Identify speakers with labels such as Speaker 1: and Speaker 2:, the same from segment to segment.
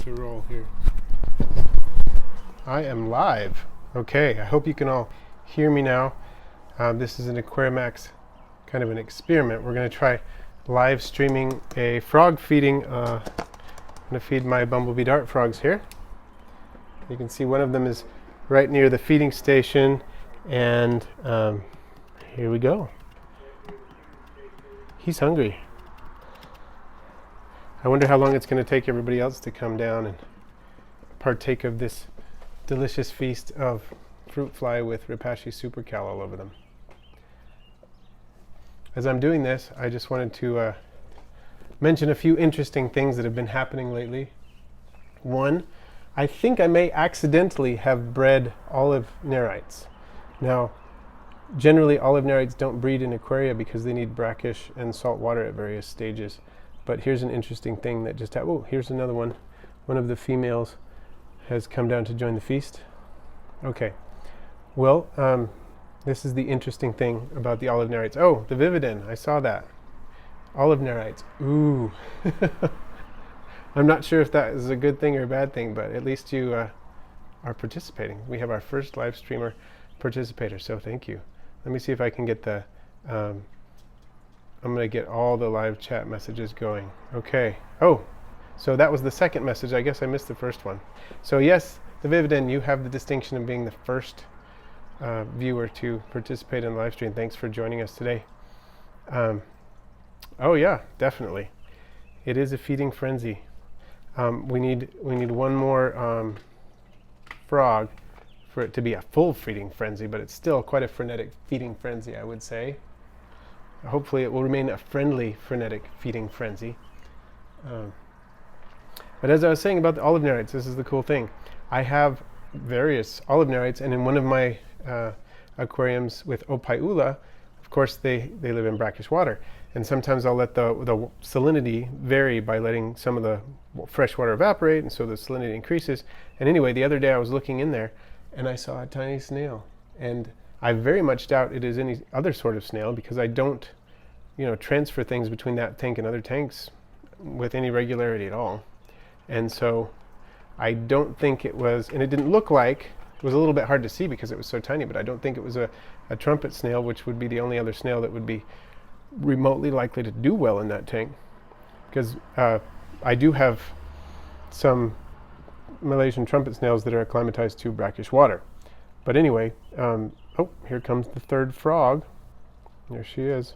Speaker 1: to roll here. I am live. Okay, I hope you can all hear me now. This is an Aquarimax kind of an experiment. We're going to try live streaming a frog feeding. I'm going to feed my bumblebee dart frogs here. You can see one of them is right near the feeding station, and here we go. He's hungry. I wonder how long it's going to take everybody else to come down and partake of this delicious feast of fruit fly with Repashy Supercal all over them. As I'm doing this, I just wanted to mention a few interesting things that have been happening lately. One, I think I may accidentally have bred olive nerites. Now, generally olive nerites don't breed in aquaria because they need brackish and salt water at various stages. But here's an interesting thing that just happened. Oh, here's another one. One of the females has come down to join the feast. Okay. Well, this is the interesting thing about the olive nerites. Oh, the vividin. I saw that. Olive nerites. Ooh. I'm not sure if that is a good thing or a bad thing, but at least you are participating. We have our first live streamer participator, so thank you. Let me see if I can get the... I'm going to get all the live chat messages going. Okay. Oh, so that was the second message. I guess I missed the first one. So yes, the Vividin, you have the distinction of being the first viewer to participate in the live stream. Thanks for joining us today. Oh yeah, definitely. It is a feeding frenzy. We need one more frog for it to be a full feeding frenzy, but it's still quite a frenetic feeding frenzy, I would say. Hopefully it will remain a friendly, frenetic feeding frenzy. But as I was saying about the olive nerites, this is the cool thing. I have various olive nerites, and in one of my aquariums with Opaiula, of course they live in brackish water. And sometimes I'll let the salinity vary by letting some of the fresh water evaporate, and so the salinity increases. And anyway, the other day I was looking in there, and I saw a tiny snail. And I very much doubt it is any other sort of snail, because I don't, transfer things between that tank and other tanks with any regularity at all. And so I don't think it was, and it didn't look like, it was a little bit hard to see because it was so tiny, but I don't think it was a trumpet snail, which would be the only other snail that would be remotely likely to do well in that tank. Because I do have some Malaysian trumpet snails that are acclimatized to brackish water. But anyway, oh, here comes the third frog. There she is.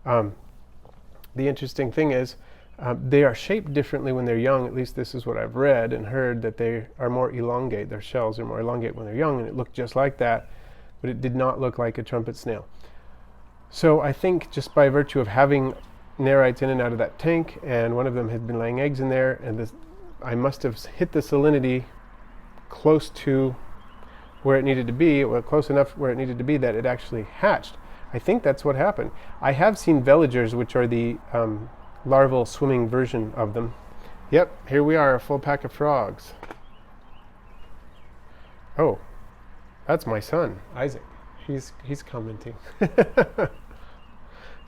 Speaker 1: The interesting thing is they are shaped differently when they're young. At least this is what I've read and heard, that they are more elongate. Their shells are more elongate when they're young, and it looked just like that, but it did not look like a trumpet snail. So I think just by virtue of having nerites in and out of that tank, and one of them had been laying eggs in there, and I must have hit the salinity close to where it needed to be, or close enough where it needed to be that it actually hatched. I think that's what happened. I have seen veligers, which are the larval swimming version of them. Yep, here we are, a full pack of frogs. Oh, that's my son, Isaac. He's commenting.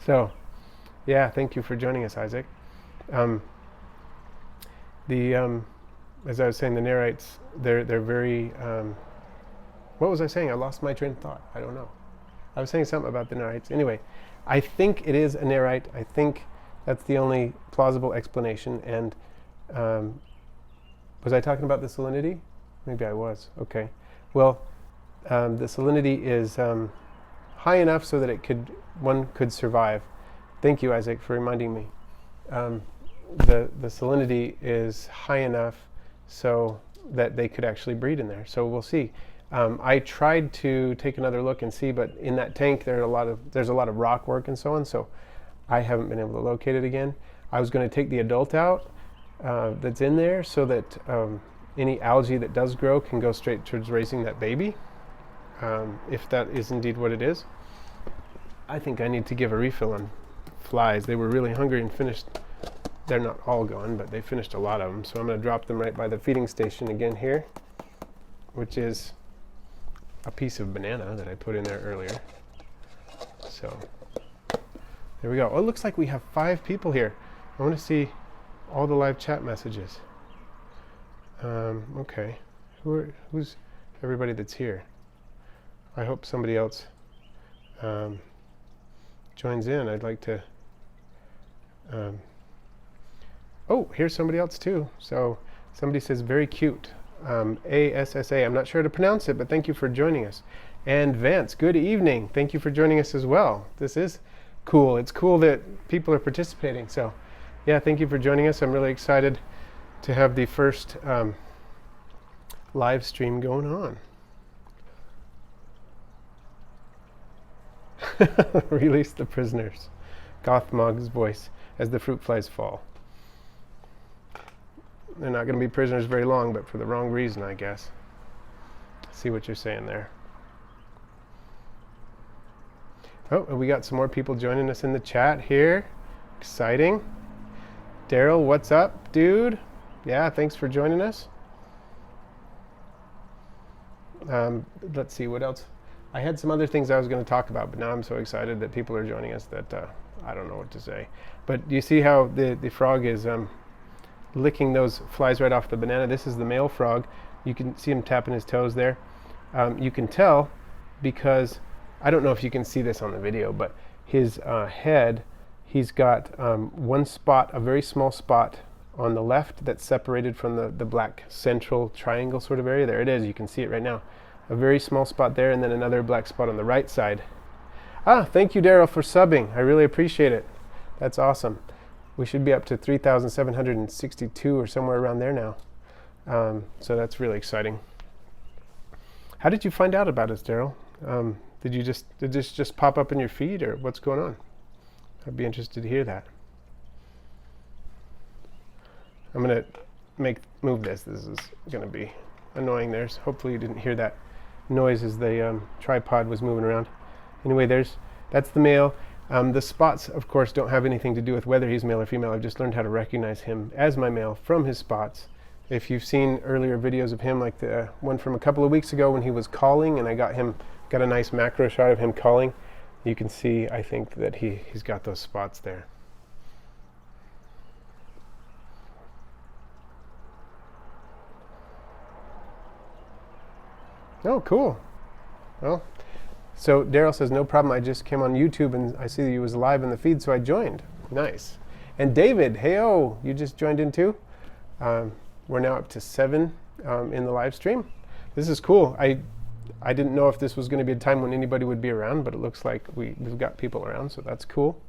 Speaker 1: So, yeah, thank you for joining us, Isaac. As I was saying, the nerites, they're very... what was I saying? I lost my train of thought. I don't know. I was saying something about the nerites. Anyway, I think it is a nerite. I think that's the only plausible explanation. And was I talking about the salinity? Maybe I was. Okay. Well, the salinity is high enough so that one could survive. Thank you, Isaac, for reminding me. The salinity is high enough so that they could actually breed in there. So we'll see. I tried to take another look and see, but in that tank there's a lot of rock work and so on, so I haven't been able to locate it again. I was going to take the adult out that's in there so that any algae that does grow can go straight towards raising that baby, if that is indeed what it is. I think I need to give a refill on flies. They were really hungry and finished. They're not all gone, but they finished a lot of them, so I'm going to drop them right by the feeding station again here, which is a piece of banana that I put in there earlier. So there we go. Oh, it looks like we have 5 people here. I want to see all the live chat messages. Okay. Who's everybody that's here? I hope somebody else joins in. I'd like to. Oh, here's somebody else too. So somebody says very cute. ASSA. I'm not sure how to pronounce it, but thank you for joining us. And Vance, good evening. Thank you for joining us as well. This is cool. It's cool that people are participating. So, yeah, thank you for joining us. I'm really excited to have the first live stream going on. Release the prisoners. Gothmog's voice as the fruit flies fall. They're not going to be prisoners very long, but for the wrong reason, I guess. See what you're saying there. Oh, and we got some more people joining us in the chat here. Exciting. Daryl, what's up, dude? Yeah, thanks for joining us. Let's see, what else? I had some other things I was going to talk about, but now I'm so excited that people are joining us that I don't know what to say. But you see how the frog is licking those flies right off the banana. This is the male frog. You can see him tapping his toes there. You can tell because, I don't know if you can see this on the video, but his head, he's got one spot, a very small spot on the left that's separated from the black central triangle sort of area. There it is, you can see it right now. A very small spot there, and then another black spot on the right side. Thank you, Daryl, for subbing. I really appreciate it. That's awesome. We should be up to 3,762 or somewhere around there now. So that's really exciting. How did you find out about us, Daryl? Did this just pop up in your feed, or what's going on? I'd be interested to hear that. I'm going to move this. This is going to be annoying. Hopefully you didn't hear that noise as the tripod was moving around. Anyway, that's the male. The spots, of course, don't have anything to do with whether he's male or female. I've just learned how to recognize him as my male from his spots. If you've seen earlier videos of him, like the one from a couple of weeks ago when he was calling, and I got a nice macro shot of him calling, you can see, I think, that he's got those spots there. Oh, cool. Well, so Daryl says, no problem, I just came on YouTube and I see that you was live in the feed, so I joined. Nice. And David, hey-oh, you just joined in too? We're now up to 7 in the live stream. This is cool. I didn't know if this was going to be a time when anybody would be around, but it looks like we've got people around, so that's cool.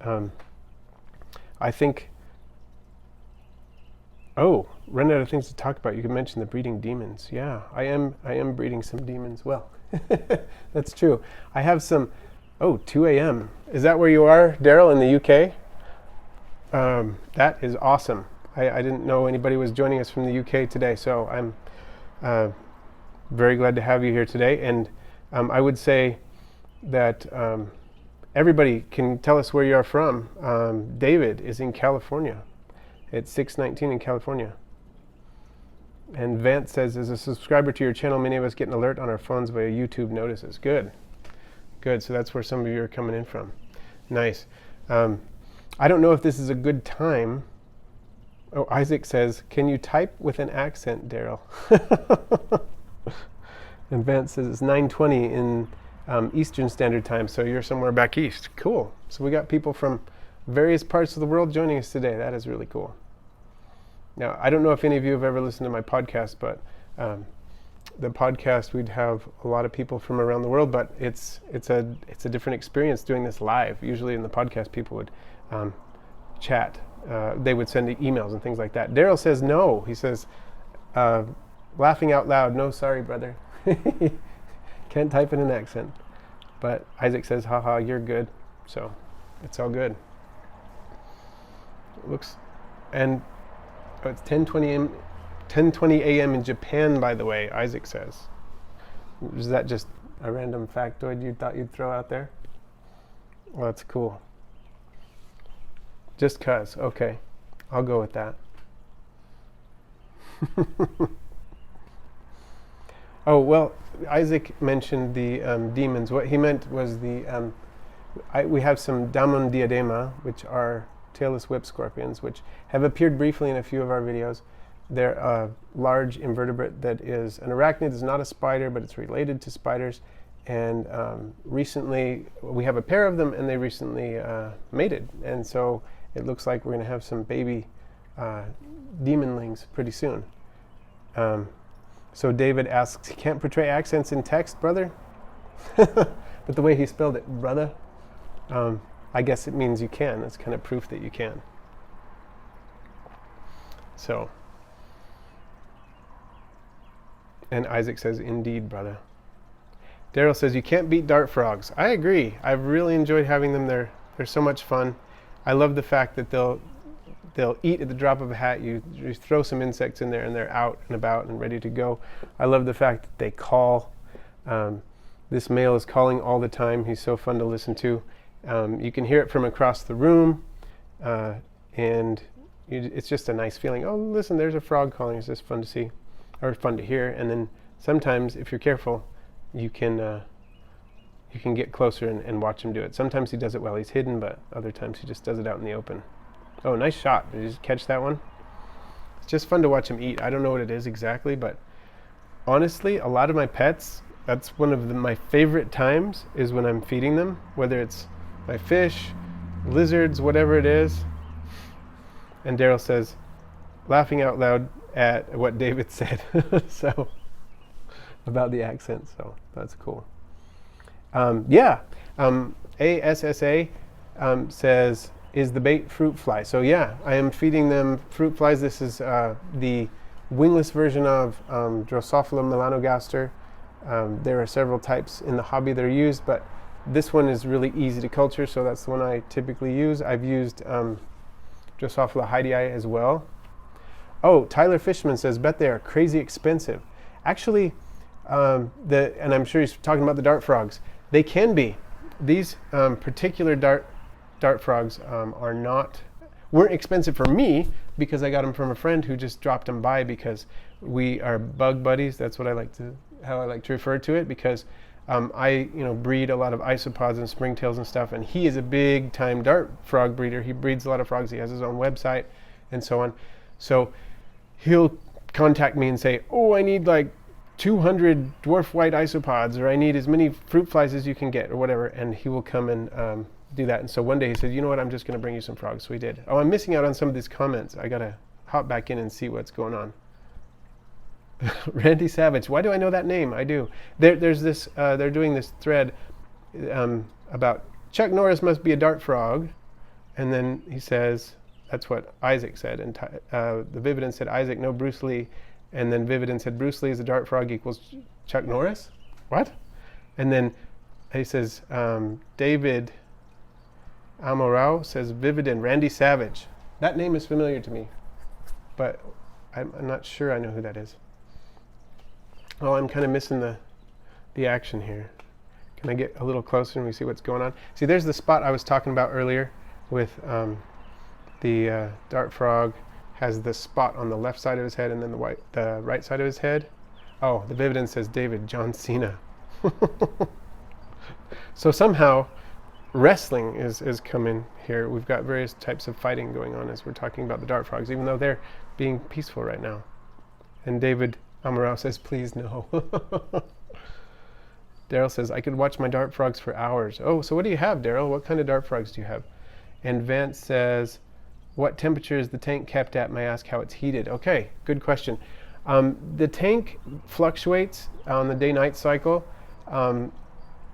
Speaker 1: I think... Oh, run out of things to talk about. You can mention the breeding demons. Yeah, I am breeding some demons. Well, that's true. I have some... Oh, 2 a.m. Is that where you are, Daryl, in the UK? That is awesome. I didn't know anybody was joining us from the UK today, so I'm very glad to have you here today. And I would say that everybody can tell us where you are from. David is in California. It's 6:19 in California. And Vance says, as a subscriber to your channel, many of us get an alert on our phones via YouTube notices. Good. Good. So that's where some of you are coming in from. Nice. I don't know if this is a good time. Oh, Isaac says, can you type with an accent, Daryl? And Vance says it's 9:20 in Eastern Standard Time, so you're somewhere back east. Cool. So we got people from various parts of the world joining us today. That is really cool. Now, I don't know if any of you have ever listened to my podcast, but the podcast, we'd have a lot of people from around the world, but it's a different experience doing this live. Usually in the podcast, people would chat. They would send emails and things like that. Daryl says no. He says, laughing out loud, no, sorry, brother. Can't type in an accent. But Isaac says, haha, you're good. So it's all good. It looks, and it's 10:20 a.m. in Japan, by the way, Isaac says. Is that just a random factoid you thought you'd throw out there? Well, that's cool. Just 'cause. Okay. I'll go with that. Oh, well, Isaac mentioned the demons. What he meant was we have some Damon diadema, which are tailless whip scorpions, which have appeared briefly in a few of our videos. They're a large invertebrate that is an arachnid. It's not a spider, but it's related to spiders. And recently, we have a pair of them, and they recently mated. And so it looks like we're going to have some baby demonlings pretty soon. So David asks, "You can't portray accents in text, brother?" But the way he spelled it, brother, I guess it means you can. That's kind of proof that you can. So, and Isaac says, "Indeed, brother." Daryl says, "You can't beat dart frogs." I agree. I've really enjoyed having them. They're so much fun. I love the fact that they'll eat at the drop of a hat. You throw some insects in there and they're out and about and ready to go. I love the fact that they call. This male is calling all the time. He's so fun to listen to. You can hear it from across the room, and it's just a nice feeling. Oh, listen, there's a frog calling. It's just fun to see, or fun to hear. And then sometimes, if you're careful, you can get closer and watch him do it. Sometimes he does it while he's hidden, but other times he just does it out in the open. Oh, nice shot. Did you just catch that one? It's just fun to watch him eat. I don't know what it is exactly, but honestly, a lot of my pets, that's one of my favorite times is when I'm feeding them, whether it's my fish, lizards, whatever it is. And Daryl says, laughing out loud at what David said. So, about the accent, so that's cool. ASSA says, "Is the bait fruit fly?" So yeah, I am feeding them fruit flies. This is the wingless version of Drosophila melanogaster. There are several types in the hobby that are used, but this one is really easy to culture, so that's the one I typically use. I've used Drosophila heidii as well. Oh, Tyler Fishman says, "Bet they are crazy expensive." Actually, and I'm sure he's talking about the dart frogs. They can be. These particular dart frogs weren't expensive for me because I got them from a friend who just dropped them by because we are bug buddies. That's what how I like to refer to it, because I breed a lot of isopods and springtails and stuff, and he is a big time dart frog breeder. He breeds a lot of frogs. He has his own website and so on. So he'll contact me and say, "Oh, I need like 200 dwarf white isopods, or I need as many fruit flies as you can get," or whatever, and he will come and do that. And so one day he said, "You know what, I'm just going to bring you some frogs." So we did. Oh, I'm missing out on some of these comments. I got to hop back in and see what's going on. Randy Savage, why do I know that name? I do. There's this, they're doing this thread about Chuck Norris must be a dart frog, and then he says, that's what Isaac said, and the Vividin said, "Isaac, no Bruce Lee," and then Vividin said, "Bruce Lee is a dart frog equals Chuck Norris?" What? And then he says, David Amorau says, "Vividin, Randy Savage." That name is familiar to me, but I'm not sure I know who that is. Oh, I'm kind of missing the action here. Can I get a little closer and we see what's going on? See, there's the spot I was talking about earlier with the dart frog has the spot on the left side of his head and then the right side of his head. Oh, the Vividin says, "David, John Cena." So somehow wrestling is coming here. We've got various types of fighting going on as we're talking about the dart frogs, even though they're being peaceful right now. And David Amorau says, "Please no." Daryl says, "I could watch my dart frogs for hours." Oh, so what do you have, Daryl? What kind of dart frogs do you have? And Vance says, "What temperature is the tank kept at? May I ask how it's heated?" Okay, good question. The tank fluctuates on the day-night cycle.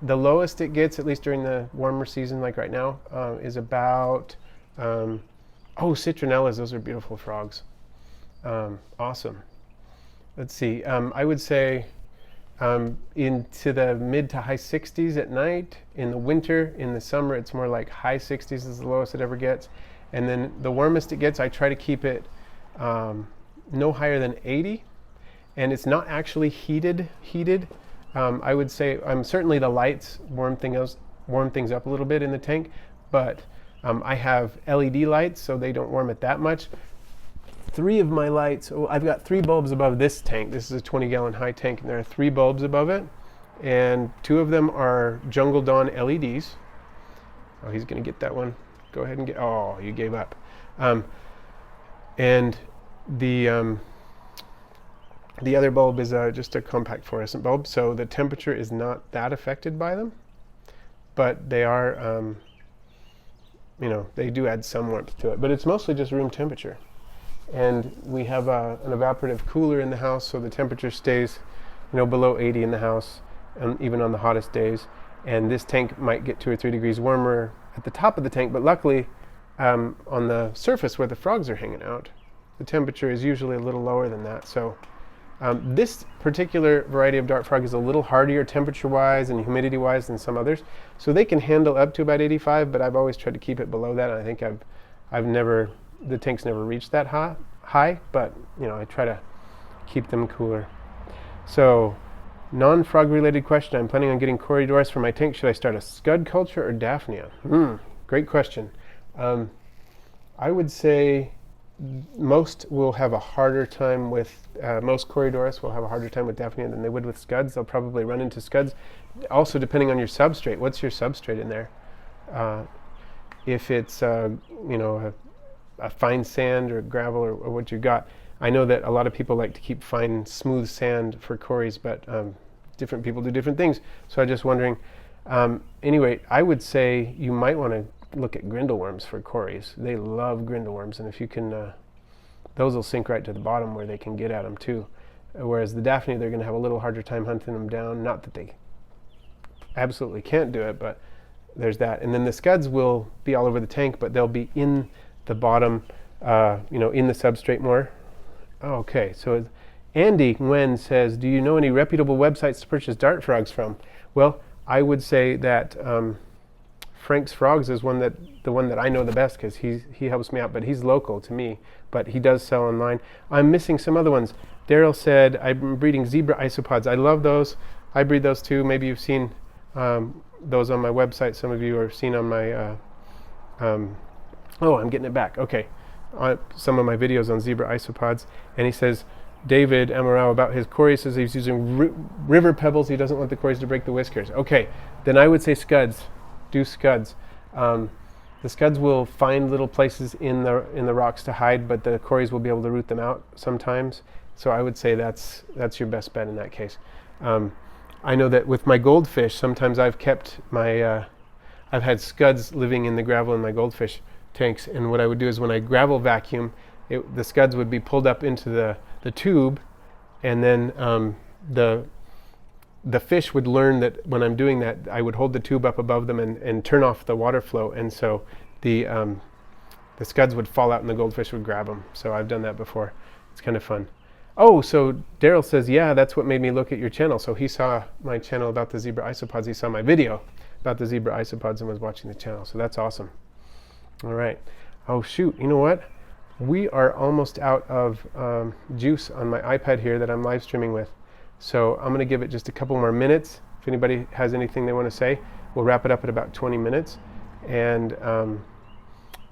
Speaker 1: The lowest it gets, at least during the warmer season, like right now, is about, citronellas. Those are beautiful frogs. Awesome. Let's see. I would say into the mid to high 60s at night. In the winter, in the summer, it's more like high 60s is the lowest it ever gets. And then the warmest it gets, I try to keep it no higher than 80. And it's not actually heated. I would say certainly the lights warm things up a little bit in the tank, but I have LED lights, so they don't warm it that much. 3 of my lights, I've got 3 bulbs above this tank. This is a 20-gallon high tank, and there are 3 bulbs above it, and 2 of them are Jungle Dawn LEDs. Oh, he's going to get that one. Go ahead and get. Oh, you gave up. And the The other bulb is just a compact fluorescent bulb, so the temperature is not that affected by them, but they are, they do add some warmth to it, but it's mostly just room temperature. And we have an evaporative cooler in the house, so the temperature stays, below 80 in the house, and even on the hottest days. And this tank might get 2 or 3 degrees warmer at the top of the tank, but luckily, on the surface where the frogs are hanging out, the temperature is usually a little lower than that. So this particular variety of dart frog is a little hardier temperature-wise and humidity-wise than some others. So they can handle up to about 85, but I've always tried to keep it below that. And I think the tank's never reached that high, but I try to keep them cooler. So, non-frog related question. I'm planning on getting Corydoras for my tank. Should I start a scud culture or Daphnia? Great question. I would say most will have a harder time with, most Corydoras will have a harder time with Daphnia than they would with scuds. They'll probably run into scuds. Also, depending on your substrate. What's your substrate in there? If it's, a fine sand or gravel or what you got. I know that a lot of people like to keep fine, smooth sand for Corys, but different people do different things. So I'm just wondering. Anyway, I would say you might want to look at grindleworms for Corys. They love grindleworms, and if you can, those will sink right to the bottom where they can get at them too. Whereas the Daphnia, they're going to have a little harder time hunting them down. Not that they absolutely can't do it, but there's that. And then the scuds will be all over the tank, but they'll be in the bottom, in the substrate more. Okay, so Andy Nguyen says, do you know any reputable websites to purchase dart frogs from? Well, I would say that Frank's Frogs is the one that I know the best, because he helps me out, but he's local to me, but he does sell online. I'm missing some other ones. Daryl said, I'm breeding zebra isopods. I love those. I breed those too. Maybe you've seen those on my website. Some of you have seen on my, I'm getting it back. Okay. Some of my videos on zebra isopods. And he says, David Amaral, about his Cory, says he's using river pebbles. He doesn't want the Corys to break the whiskers. Okay, then I would say scuds. Do scuds. The scuds will find little places in the rocks to hide, but the Corys will be able to root them out sometimes. So I would say that's your best bet in that case. I know that with my goldfish, sometimes I've kept my I've had scuds living in the gravel in my goldfish tanks, and what I would do is when I gravel vacuum, the scuds would be pulled up into the tube, and then the fish would learn that when I'm doing that, I would hold the tube up above them and turn off the water flow, and so the scuds would fall out and the goldfish would grab them. So I've done that before. It's kind of fun. Oh, so Daryl says, yeah, that's what made me look at your channel. So he saw my channel about the zebra isopods. He saw my video about the zebra isopods and was watching the channel. So that's awesome. All right. Oh, shoot. You know what? We are almost out of juice on my iPad here that I'm live streaming with. So I'm going to give it just a couple more minutes. If anybody has anything they want to say, we'll wrap it up at about 20 minutes. And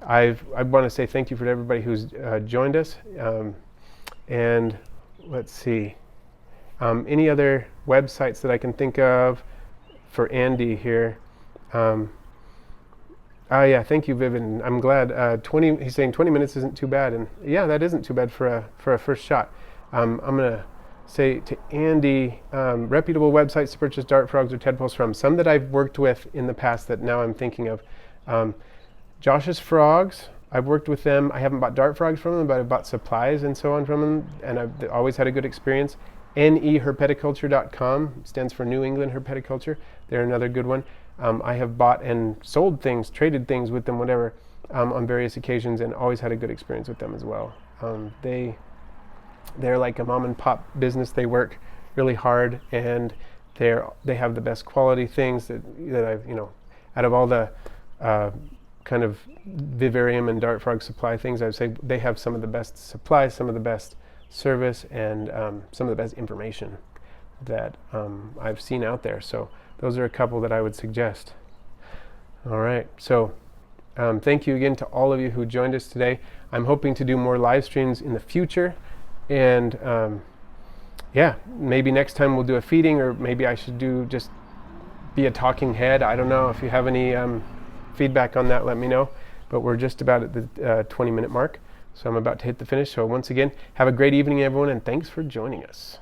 Speaker 1: I want to say thank you for everybody who's joined us. And let's see. Any other websites that I can think of for Andy here? Yeah, thank you, Vivian. I'm glad. He's saying 20 minutes isn't too bad, and yeah, that isn't too bad for a first shot. I'm gonna say to Andy, reputable websites to purchase dart frogs or tadpoles from. Some that I've worked with in the past that now I'm thinking of. Josh's Frogs. I've worked with them. I haven't bought dart frogs from them, but I've bought supplies and so on from them, and I've always had a good experience. NEHerpeticulture.com stands for New England Herpeticulture. They're another good one. I have bought and sold things, traded things with them, whatever, on various occasions, and always had a good experience with them as well. They're like a mom and pop business. They work really hard, and they have the best quality things that I've, out of all the kind of vivarium and dart frog supply things, I would say they have some of the best supplies, some of the best service, and some of the best information that I've seen out there. So those are a couple that I would suggest. All right, so thank you again to all of you who joined us today. I'm hoping to do more live streams in the future, and yeah, maybe next time we'll do a feeding, or maybe I should just be a talking head. I don't know. If you have any feedback on that, let me know. But we're just about at the 20-minute mark. So I'm about to hit the finish. So once again, have a great evening, everyone, and thanks for joining us.